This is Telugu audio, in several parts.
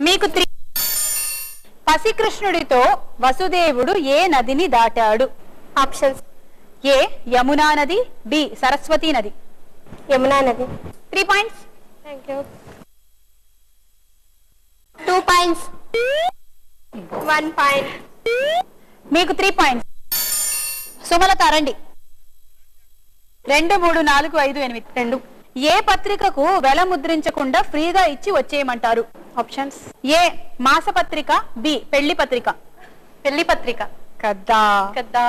మీకు 3. పసికృష్ణుడితో వసుదేవుడు ఏ నదిని దాటాడు? ఆప్షన్స్. ఏ యమునా నది, బి సరస్వతి నది. యమునా నది. 3 points. Thank you. 2 points. 1 point. మీకు 3 పాయింట్స్. సుమలత రండి. 2, 3, 4, 5, 8. 2. ఏ పత్రికకు వెల ముద్రించకుండా ఫ్రీగా ఇచ్చి వచ్చేయమంటారు? ఆప్షన్స్. ఏ మాసపత్రిక, బి పెళ్లి పత్రిక. పెళ్లి పత్రిక కదా కదా.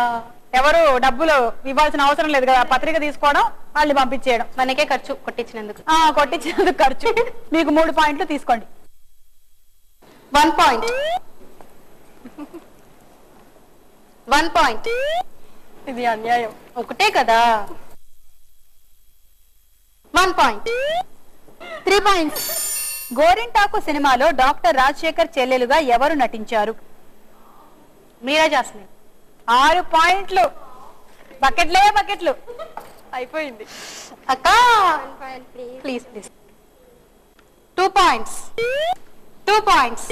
ఎవరు డబ్బులు ఇవ్వాల్సిన అవసరం లేదు కదా, పత్రిక తీసుకోవడం వాళ్ళని పంపించేయడం. మనకే ఖర్చు కొట్టించినందుకు. కొట్టించినందుకు ఖర్చు. మీకు 3 పాయింట్లు తీసుకోండి. 1 పాయింట్. 1 పాయింట్. ఇది అన్యాయం. ఒకటే కదా. 1 పాయింట్. 3 పాయింట్స్. గోరింటాకు సినిమాలో డాక్టర్ రాజశేఖర్ చెల్లెలుగా ఎవరు నటించారు? మీరా జాస్మిన్. 6 పాయింట్లు. బకెట్లు అయిపోయింది. అక్క ప్లీజ్ ప్లీజ్. 2 పాయింట్స్. 2 పాయింట్స్.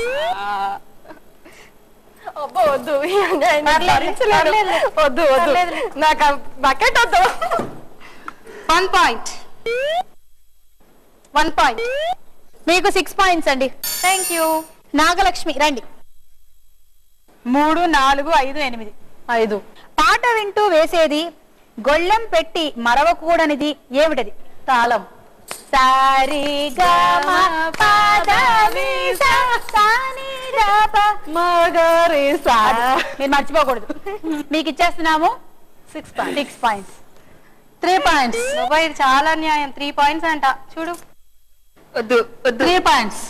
వద్దు నాకు బకెట్ వద్దు. 1 పాయింట్. 1 పాయింట్. మీకు 6 పాయింట్స్ అండి. Thank you. నాగలక్ష్మి రండి. 3, 4, 5, 8. 5. పాట వింటూ వేసేది గొళ్ళెం పెట్టి మరవకూడనిది ఏమిటది? తాళం. మీరు మర్చిపోకూడదు. మీకు ఇచ్చేస్తున్నాము 6 పాయింట్స్. 3 పాయింట్స్. ఇది చాలా న్యాయం. 3 పాయింట్స్ అంట. చూడు. వద్దు 3 పాయింట్స్.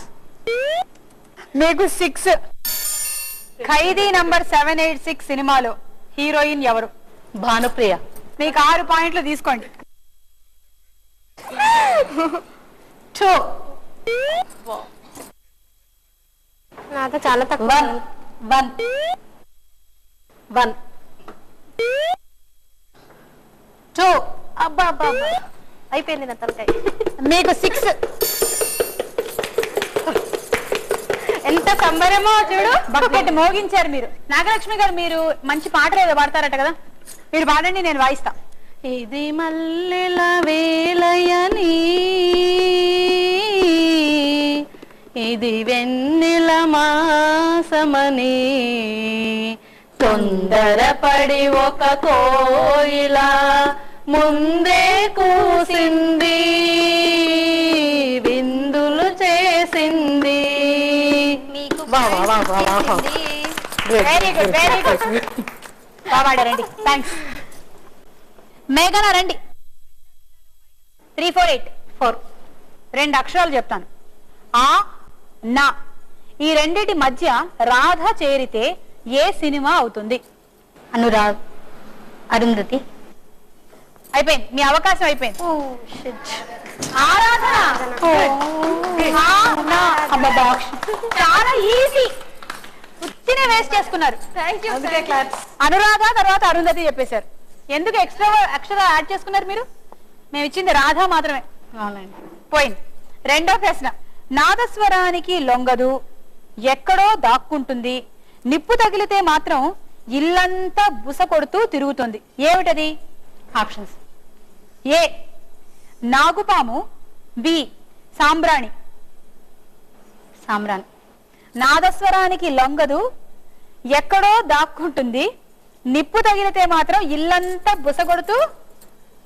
మీకు 6. ఖైదీ నంబర్ 786 సినిమాలో హీరోయిన్ ఎవరు? భానుప్రియ. మీకు 6 పాయింట్లు తీసుకోండి. 2. నాతో చాలా తక్కువ. 1. 2. అబ్బా అయిపోయింది నా తలకాయ. మీకు 6. ఎంత సంబరమో చూడు. బకెట్ మోగించారు మీరు. నాగలక్ష్మి గారు మీరు మంచి పాటలు ఏదో పాడతారట కదా, మీరు పాడండి, నేను వాయిస్తా. ఇది మల్లెల వేలయని, ఇది వెన్నెల మాసమని, తొందరపడి ఒక కోయిల ముందే కూసింది, విందులు చేసింది. వెరీ గుడ్ బాగాడారండి. థ్యాంక్స్. మేఘన రండి. 3, 4, 8. 4. 2 అక్షరాలు చెప్తాను. ఆ నా. ఈ రెండిటి మధ్య రాధ చేరితే ఏ సినిమా అవుతుంది? అనురాగ్, అరుంధతి. అయిపోయింది, మీ అవకాశం అయిపోయింది. ఆరాధన. చాలా ఈజీ. ఉత్తినే వేస్ట్ చేసుకున్నారు. అనురాధ తర్వాత అరుంధతి చెప్పేశారు. ఎందుకు ఎక్స్ట్రా యాడ్ చేసుకున్నారు మీరు? మేము ఇచ్చింది రాధ మాత్రమే. పోయింది. 2వ ప్రశ్న. నాదస్వరానికి లొంగదు, ఎక్కడో దాక్కుంటుంది, నిప్పు తగిలితే మాత్రం ఇల్లంతా బుస కొడుతూ తిరుగుతుంది, ఏమిటది? ఆప్షన్స్. ఏ నాగుపాము, బి సాంబ్రాణి. సాంబ్రాణి. నాదస్వరానికి లొంగదు, ఎక్కడో దాక్కుంటుంది, నిప్పు తగిలితే మాత్రం ఇల్లంతా బుసగొడుతూ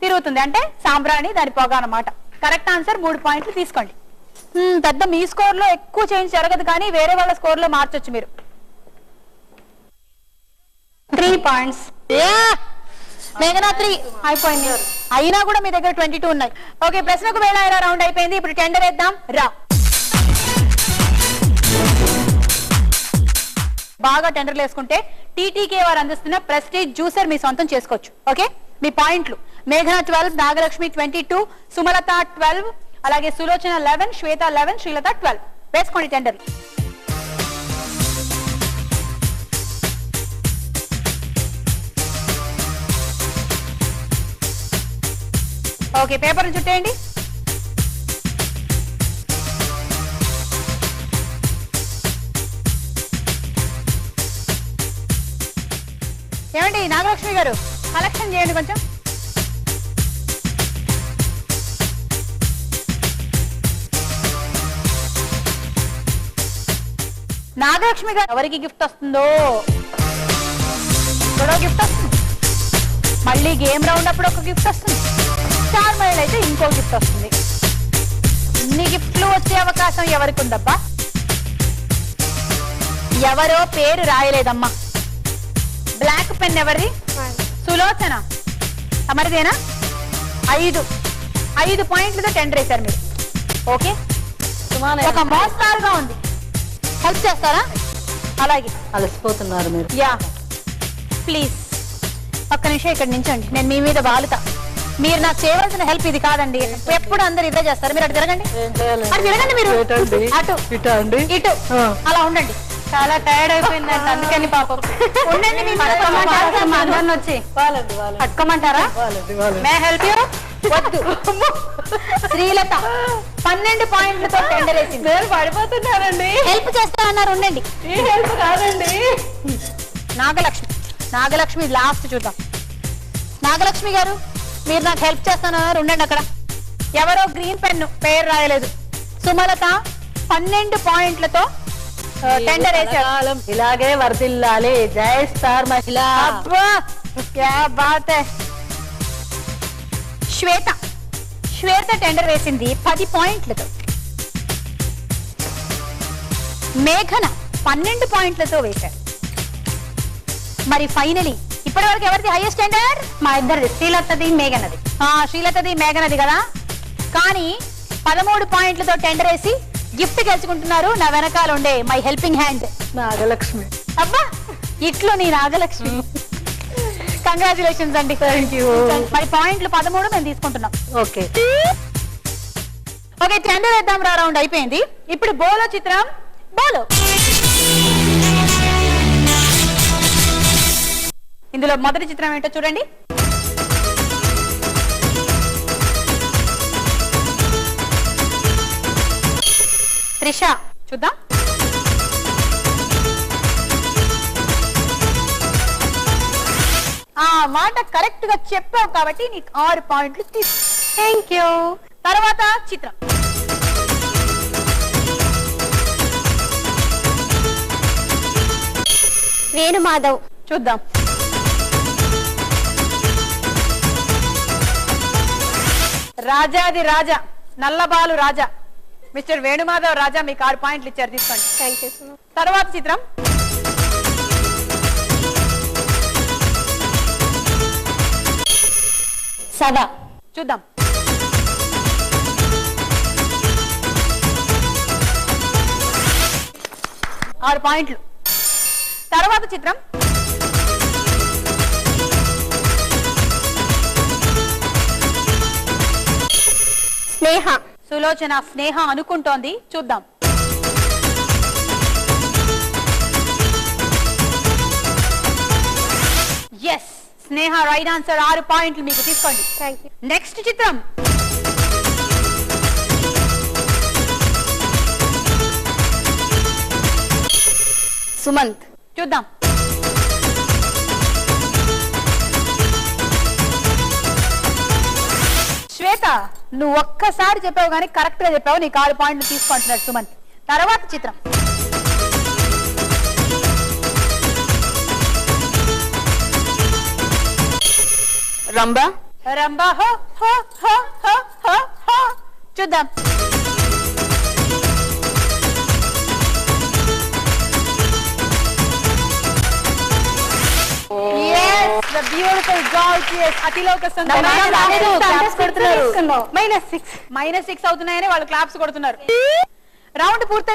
తిరుగుతుంది అంటే సాంబ్రాణి, దాని పొగ అన్నమాట. Correct answer. 3 పాయింట్లు తీసుకోండి. పెద్ద మీ స్కోర్ లో ఎక్కువ చేంజ్ జరగదు, కానీ వేరే వాళ్ళ స్కోర్ లో మార్చొచ్చు మీరు. 3 పాయింట్స్. మేఘనా 3 అయిపోయింది. అయినా కూడా మీ దగ్గర 22 ఉన్నాయి. ఓకే, ప్రశ్నకు వేళ రౌండ్ అయిపోయింది. ఇప్పుడు టెండర్ వేద్దాం రా. బాగా టెండర్లు వేసుకుంటే టీటీకే వారు అందిస్తున్న ప్రెస్టీజ్ జ్యూసర్ మీ సొంతం చేసుకోవచ్చు. ఓకే, మీ పాయింట్లు: మేఘన 12, నాగలక్ష్మి 22, సుమలత 12, అలాగే సులోచన 11, శ్వేత 11, శ్రీలత 12. వేసుకోండి టెండర్లు. ఓకే, పేపర్లు చుట్టేయండి. ఏమండి నాగలక్ష్మి గారు కలెక్షన్ చేయండి కొంచెం. నాగలక్ష్మి గారు ఎవరికి గిఫ్ట్ వస్తుందో? ఇప్పుడు గిఫ్ట్ వస్తుంది, మళ్ళీ గేమ్ రౌండ్ అప్పుడు ఒక గిఫ్ట్ వస్తుంది, స్టార్ మైల్ అయితే ఇంకో గిఫ్ట్ వస్తుంది. ఇన్ని గిఫ్ట్లు వచ్చే అవకాశం ఎవరికి ఉందబ్బా? ఎవరో పేరు రాయలేదమ్మా. బ్లాక్ పెన్ ఎవరిది? సులోచన. తమరిదేనా? 5 పాయింట్లతో టెండర్ వేశారు మీరు. ఓకే, ఒక మోస్తారుగా ఉంది. హెల్ప్ చేస్తారా? అలాగే. అలసిపోతున్నారు మీరు. యా ప్లీజ్ ఒక్క నిమిషం ఇక్కడ నించండి, నేను మీ మీద బాలుతా. మీరు నాకు చేయవలసిన హెల్ప్ ఇది కాదండి. ఎప్పుడు అందరు ఇదే చేస్తారు. మీరు అటు తిరగండి, అటు తిరగండి. మీరు అటు ఇటు అలా ఉండండి. చాలా టైర్డ్ అయిపోయిందంట, అందుకని పాపం. ఉండండి, మీ అందరిని వచ్చి పట్టుకోమంటారా? May help you? వద్దు. శ్రీలత 12 పాయింట్లతో టెండర్ వేసింది. నేను పడిపోతున్నానండి. హెల్ప్ చేస్తా అన్నారు, ఉండండి. ఈ హెల్ప్ కాదండి. నాగలక్ష్మి లాస్ట్ చూద్దాం. నాగలక్ష్మి గారు మీరు నాకు హెల్ప్ చేస్తానన్నారు, ఉండండి అక్కడ. ఎవరో గ్రీన్ పెన్ పేరు రాయలేదు. సుమలత 12 పాయింట్లతో టెండర్ వేసారు. ఇలాగే వర్దిల్లాలి. జై స్టార్ మహిళా. అబ్బా క్యా బాత్ హై. శ్వేత టెండర్ వేసింది 10 పాయింట్లతో. మేఘన 12 పాయింట్లతో వేశారు. మరి ఫైనలీ ఇప్పటి వరకు ఎవరిది హైయెస్ట్ టెండర్? మా ఇద్దరిది, శ్రీలతది మేఘనది. శ్రీలతది మేఘనది కదా. కానీ 13 పాయింట్లతో టెండర్ వేసి గిఫ్ట్ గెలుచుకుంటున్నారు నా వెనకాల ఉండే మై హెల్పింగ్ హ్యాండ్ నాగలక్ష్మి. అబ్బా ఇట్లు నీ నాగలక్ష్మి. కంగ్రాచులేషన్స్ అండి. Thank you. మరి పాయింట్లు 13 మేము తీసుకుంటున్నాం. ఓకే ఓకే, టెండర్ వేద్దాం రా రౌండ్ అయిపోయింది. ఇప్పుడు బోలో చిత్రం. బోలో ఇందులో మొదటి చిత్రం ఏంటో చూడండి. త్రిష. చూద్దాం. ఆ మాట కరెక్ట్ గా చెప్పావు కాబట్టి నీకు 6 పాయింట్లు తీసు. Thank you. తర్వాత చిత్రం. వేణుమాధవ్. చూద్దాం. రాజాది రాజా, నల్లబాలు రాజా, మిస్టర్ వేణుమాధవ్ రాజా మీకు 6 పాయింట్లు ఇచ్చారు, తీసుకోండి. Thank you. తర్వాత చిత్రం. సదా. చూద్దాం. ఆరు పాయింట్లు. తర్వాత చిత్రం. స్నేహ. సులోచన స్నేహ అనుకుంటోంది, చూద్దాం. ఎస్, స్నేహ రైట్ ఆన్సర్. 6 పాయింట్లు మీకు, తీసుకోండి. Thank you. నెక్స్ట్ చిత్రం. సుమంత్. చూద్దాం. శ్వేత నువ్వు ఒక్కసారి చెప్పావు కానీ కరెక్ట్ గా చెప్పావు, నీకు 6 పాయింట్లు తీసుకుంటున్నాడు సుమంత్. తర్వాత చిత్రం. రంభా. రంభా. హో హో హో హో హో హో. చూద్దాం. Yes, the beautiful gorgeous Athiloka Sundari. -6. -6 అవుతున్నాయని వాళ్ళు క్లాప్స్ కొడుతున్నారు. రౌండ్ పూర్తయి